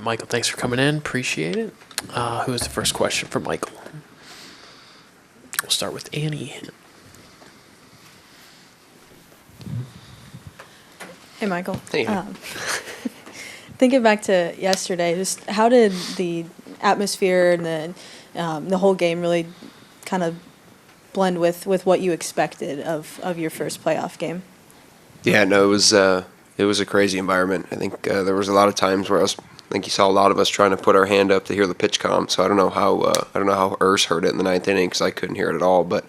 Michael, thanks for coming in. Appreciate it. Who is the first question for Michael? We'll start with Annie. Hey, Michael. Hey. Thinking back to yesterday, just how did the atmosphere and the whole game really kind of blend with what you expected of your first playoff game? Yeah, no, it was a crazy environment. I think there was a lot of times where I think you saw a lot of us trying to put our hand up to hear the pitch comm. So I don't know how Urs heard it in the ninth inning because I couldn't hear it at all. But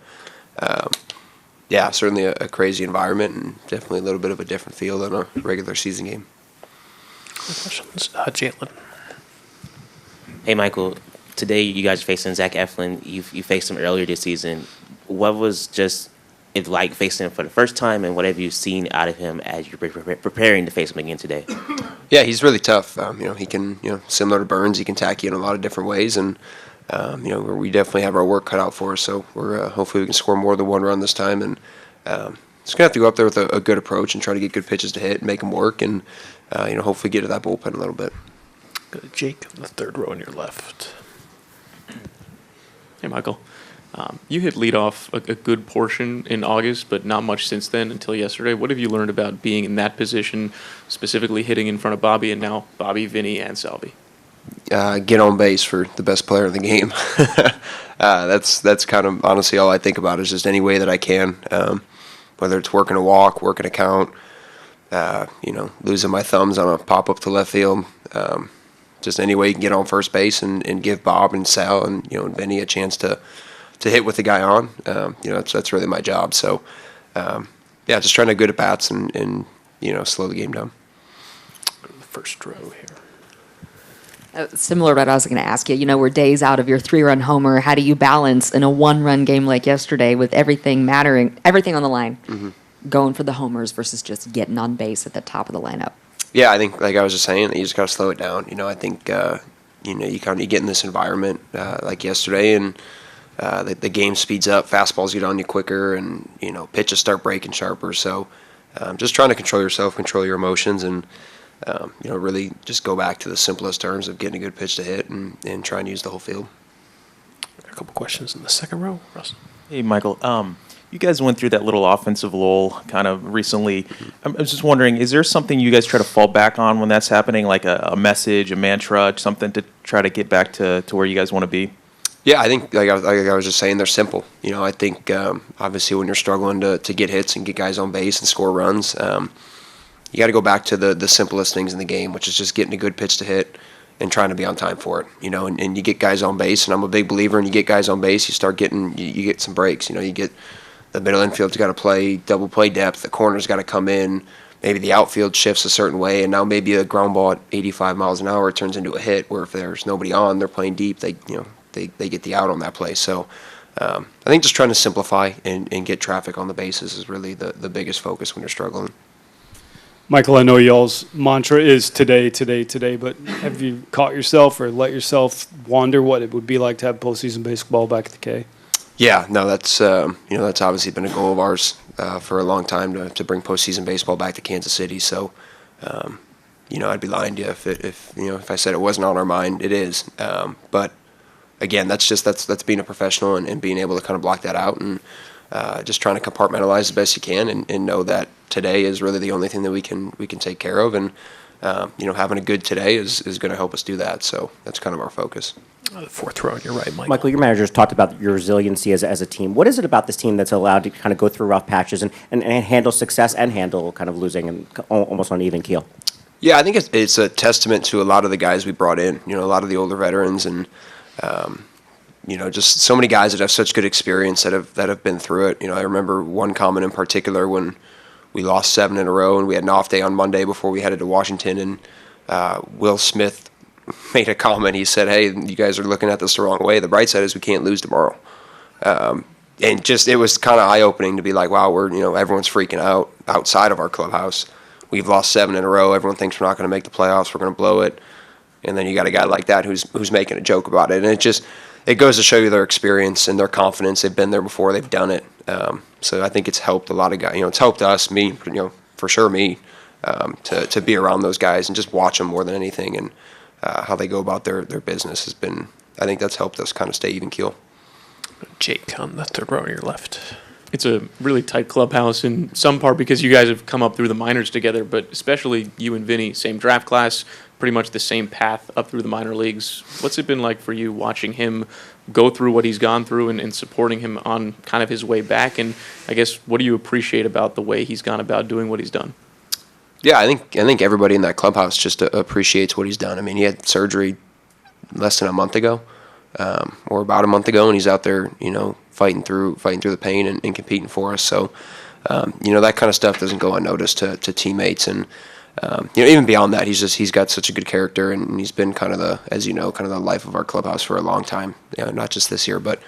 yeah, certainly a crazy environment and definitely a little bit of a different feel than a regular season game. Questions, Jalen. Hey, Michael. Today you guys are facing Zach Eflin. You faced him earlier this season. What was just it like facing him for the first time, and what have you seen out of him as you're preparing to face him again today? Yeah, he's really tough. He can, similar to Burns, he can tack you in a lot of different ways, and we definitely have our work cut out for us. So we're hopefully we can score more than one run this time, and just gonna have to go up there with a good approach and try to get good pitches to hit and make them work, and hopefully get to that bullpen a little bit. Go to Jake on the third row on your left. Hey, Michael. You hit leadoff a good portion in August, but not much since then until yesterday. What have you learned about being in that position, specifically hitting in front of Bobby and now Bobby, Vinny, and Salvi? Get on base for the best player in the game. That's kind of honestly all I think about is just any way that I can, whether it's working a walk, working a count, losing my thumbs on a pop-up to left field. Just any way you can get on first base and give Bob and Sal and Vinny a chance to hit with the guy on. That's really my job. So, just trying to good at bats and slow the game down. First row here. Similar to what I was going to ask you. We're days out of your 3-run homer. How do you balance in a 1-run game like yesterday with everything on the line, going for the homers versus just getting on base at the top of the lineup? Yeah, I think like I was just saying, you just got to slow it down. I think you get in this environment like yesterday, and the game speeds up, fastballs get on you quicker, and pitches start breaking sharper. So just trying to control yourself, control your emotions, and really just go back to the simplest terms of getting a good pitch to hit and try and use the whole field. A couple questions in the second row, Russ. Hey, Michael. You guys went through that little offensive lull kind of recently. I was just wondering, is there something you guys try to fall back on when that's happening, like a message, a mantra, something to try to get back to where you guys want to be? Yeah, I think, like I was just saying, they're simple. I think, obviously, when you're struggling to get hits and get guys on base and score runs, you got to go back to the simplest things in the game, which is just getting a good pitch to hit and trying to be on time for it. And you get guys on base, and I'm a big believer in you get guys on base, you get some breaks. You get the middle infield's got to play double play depth, the corner's got to come in, maybe the outfield shifts a certain way, and now maybe a ground ball at 85 miles an hour turns into a hit, where if there's nobody on, they're playing deep, they get the out on that play. So I think just trying to simplify and get traffic on the bases is really the biggest focus when you're struggling. Michael, I know y'all's mantra is today, today, today, but have you caught yourself or let yourself wonder what it would be like to have postseason baseball back at the K? Yeah, no, that's obviously been a goal of ours for a long time to bring postseason baseball back to Kansas City. So, I'd be lying to you if I said it wasn't on our mind. It is, but again, that's being a professional and being able to kind of block that out and just trying to compartmentalize as best you can and know that today is really the only thing that we can take care of, and having a good today is going to help us do that. So that's kind of our focus. The fourth row on your right, Michael. Michael, your manager's talked about your resiliency as a team. What is it about this team that's allowed to kind of go through rough patches and handle success and handle kind of losing and almost on an even keel? Yeah, I think it's a testament to a lot of the guys we brought in. A lot of the older veterans and just so many guys that have such good experience that have been through it. I remember one comment in particular when we lost 7 in a row and we had an off day on Monday before we headed to Washington, and Will Smith made a comment. He said, "Hey, you guys are looking at this the wrong way. The bright side is we can't lose tomorrow." And just it was kind of eye-opening to be like, wow, everyone's freaking out outside of our clubhouse. We've lost 7 in a row. Everyone thinks we're not going to make the playoffs. We're going to blow it. And then you got a guy like that who's making a joke about it. And it goes to show you their experience and their confidence. They've been there before. They've done it. So I think it's helped a lot of guys. It's helped us, me, for sure me, to be around those guys and just watch them more than anything. And how they go about their business has been. I think that's helped us kind of stay even keel. Jake on the third row on your left. It's a really tight clubhouse in some part because you guys have come up through the minors together, but especially you and Vinny, same draft class, pretty much the same path up through the minor leagues. What's it been like for you watching him go through what he's gone through and supporting him on kind of his way back? And I guess, what do you appreciate about the way he's gone about doing what he's done? Yeah, I think everybody in that clubhouse just appreciates what he's done. I mean, he had surgery less than a month ago, or about a month ago, and he's out there, fighting through the pain and competing for us. So, that kind of stuff doesn't go unnoticed to teammates, and even beyond that, he's got such a good character, and he's been kind of the life of our clubhouse for a long time. Not just this year, but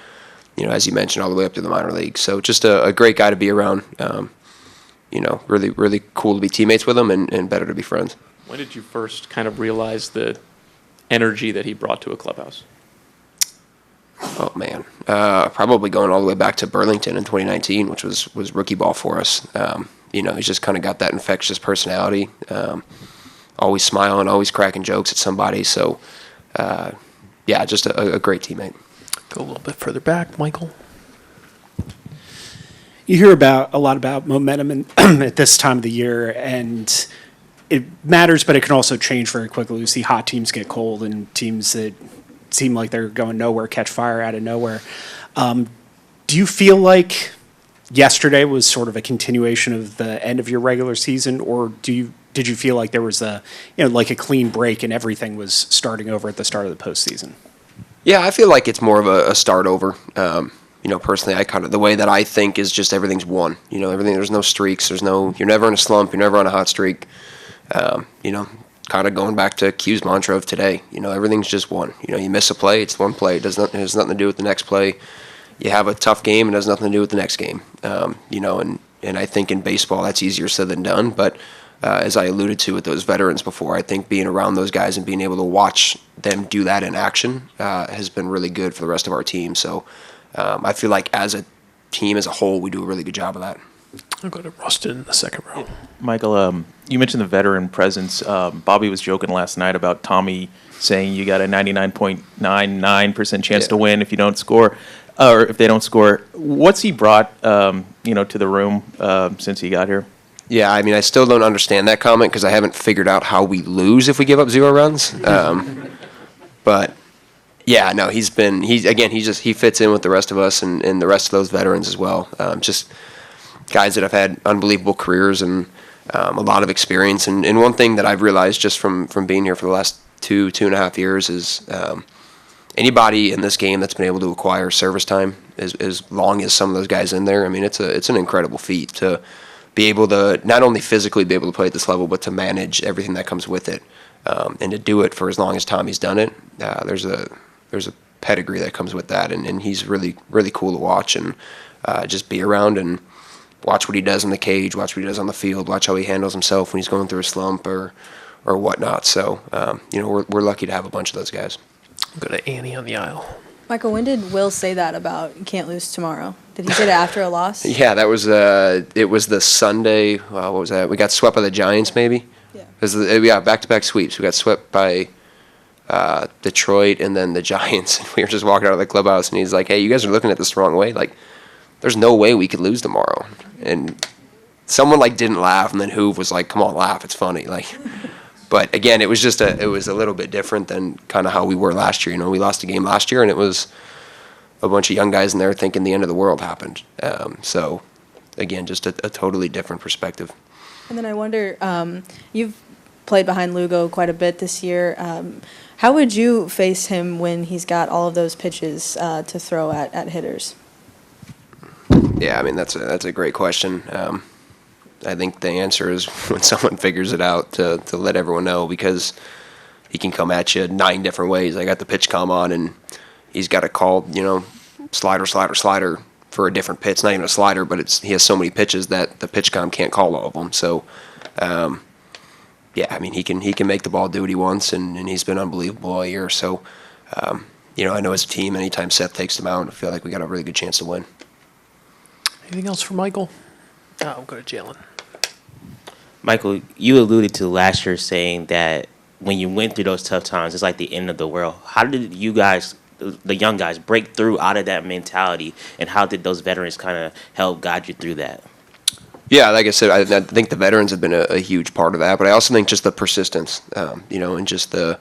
as you mentioned, all the way up to the minor leagues. So just a great guy to be around. Really, really cool to be teammates with him, and better to be friends. When did you first kind of realize the energy that he brought to a clubhouse? Oh man, probably going all the way back to Burlington in 2019, which was rookie ball for us. He's just kind of got that infectious personality, always smiling, always cracking jokes at somebody. So, just a great teammate. Go a little bit further back, Michael. You hear a lot about momentum at this time of the year, and it matters, but it can also change very quickly. You see hot teams get cold, and teams that seem like they're going nowhere catch fire out of nowhere. Do you feel like yesterday was sort of a continuation of the end of your regular season, or did you feel like there was a clean break and everything was starting over at the start of the postseason? Yeah, I feel like it's more of a start over. Personally, the way that I think is just everything's one. Everything. There's no streaks. You're never in a slump. You're never on a hot streak. Kind of going back to Q's mantra of today. Everything's just one. You miss a play, it's one play. It has nothing to do with the next play. You have a tough game, it has nothing to do with the next game. And I think in baseball that's easier said than done. But as I alluded to with those veterans before, I think being around those guys and being able to watch them do that in action has been really good for the rest of our team. So I feel like as a team as a whole, we do a really good job of that. I'll go to Rustin in the second row. Michael, you mentioned the veteran presence. Bobby was joking last night about Tommy saying you got a 99.99% chance to win if you don't score, or if they don't score. What's he brought, to the room since he got here? Yeah, I mean, I still don't understand that comment because I haven't figured out how we lose if we give up 0 runs. But yeah, no, he fits in with the rest of us and the rest of those veterans as well. Just guys that have had unbelievable careers and a lot of experience. And one thing that I've realized just from being here for the last 2.5 years is anybody in this game that's been able to acquire service time as long as some of those guys in there. I mean, it's an incredible feat to be able to not only physically be able to play at this level, but to manage everything that comes with it, and to do it for as long as Tommy's done it. There's a pedigree that comes with that, and he's really, really cool to watch and just be around and watch what he does in the cage, watch what he does on the field, watch how he handles himself when he's going through a slump or whatnot. So, we're lucky to have a bunch of those guys. Go to Annie on the aisle. Michael, when did Will say that about you can't lose tomorrow? Did he say that after a loss? Yeah, that was it was the Sunday. What was that? We got swept by the Giants, maybe. Yeah. Back-to-back sweeps. We got swept by Detroit and then the Giants. We were just walking out of the clubhouse, and he's like, "Hey, you guys are looking at this the wrong way. Like, there's no way we could lose tomorrow." And someone didn't laugh, and then Hoove was like, "Come on, laugh. It's funny." But again, it was a little bit different than kind of how we were last year. We lost a game last year, and it was a bunch of young guys in there thinking the end of the world happened. So again, just a totally different perspective. And then I wonder, you've played behind Lugo quite a bit this year. How would you face him when he's got all of those pitches to throw at hitters? Yeah, I mean, that's a great question. I think the answer is when someone figures it out to let everyone know, because he can come at you 9 different ways. I got the pitch comm on, and he's got to call, slider for a different pitch. It's not even a slider, but he has so many pitches that the pitch comm can't call all of them. So, yeah, I mean, he can make the ball do what he wants, and he's been unbelievable all year. So, I know as a team, anytime Seth takes them out, I feel like we got a really good chance to win. Anything else for Michael? We'll go to Jalen. Michael, you alluded to last year saying that when you went through those tough times, it's like the end of the world. How did you guys, the young guys, break through out of that mentality, and how did those veterans kind of help guide you through that? Yeah, like I said, I think the veterans have been a huge part of that, but I also think just the persistence, and just the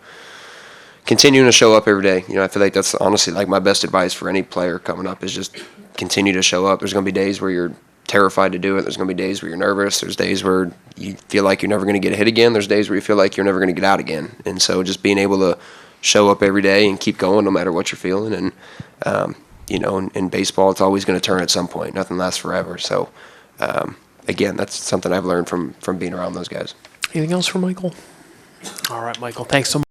continuing to show up every day. I feel like that's honestly like my best advice for any player coming up is just continue to show up. There's going to be days where you're terrified to do it. There's going to be days where you're nervous. There's days where you feel like you're never going to get a hit again. There's days where you feel like you're never going to get out again. And so just being able to show up every day and keep going no matter what you're feeling. And, in baseball, it's always going to turn at some point. Nothing lasts forever. So, again, that's something I've learned from being around those guys. Anything else for Michael? All right, Michael, thanks so much.